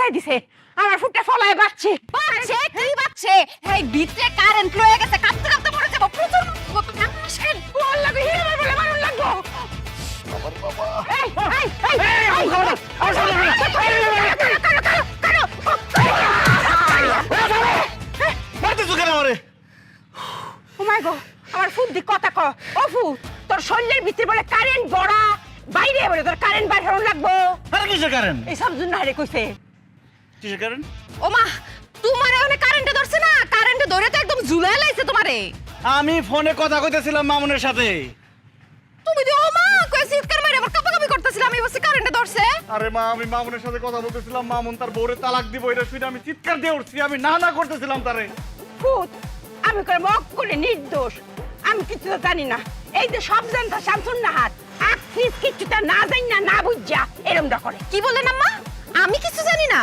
ফলাই দিছে আমার ফুটটা ফলাই বাচ্চে বাচ্চে কি বাচ্চে এই ভিতরে কারেন্ট লয়ে গেছে কাঁপতে কাঁপতে মরে যাবো প্রচুর কত আসেন ওর লাগে হিরে বলে মারুন লাগবো এই মারতেছো কেন আমারে? ও মাই গো আমার ফুট দি কথা ক ও ফুট তোর শরীরের ভিতরে বলে কারেন্ট বড়া বাইরে বলে তোর কারেন্ট বাইরে হরণ লাগবো আরে কিসের কারেন্ট? এই সব জন্য হারে কইছে কিসের কারেন্ট? ওমা তোমারে ওখানে কারেন্টে ধরছে না কারেন্টে ধরে তো একদম ঝুলাই লাইছে তোমারে আমি ফোনে কথা কইতেছিলাম মামুনের সাথে। তুমি যে ওমা কই চিৎকার মাইরা আবার কাঁপাকাঁপি করতেছিলাম আমি বসে কারেন্টে ধরছে আরে মা, আমি মামুনের সাথে কথা বলতেছিলাম, মামুন তার বউরে তালাক দিব এটা শুনে আমি চিৎকার দিয়ে উঠছি, আমি না করতেছিলাম তারে। ফুট আমি করে মক করে নির্দোষ আমি কিছু তো জানি না এই যে সব জানতা শামসুন নাহার আখিস কিছুটা না জানি না বুঝা এরমটা করে কি বললেন আম্মা আমি কিছু জানি না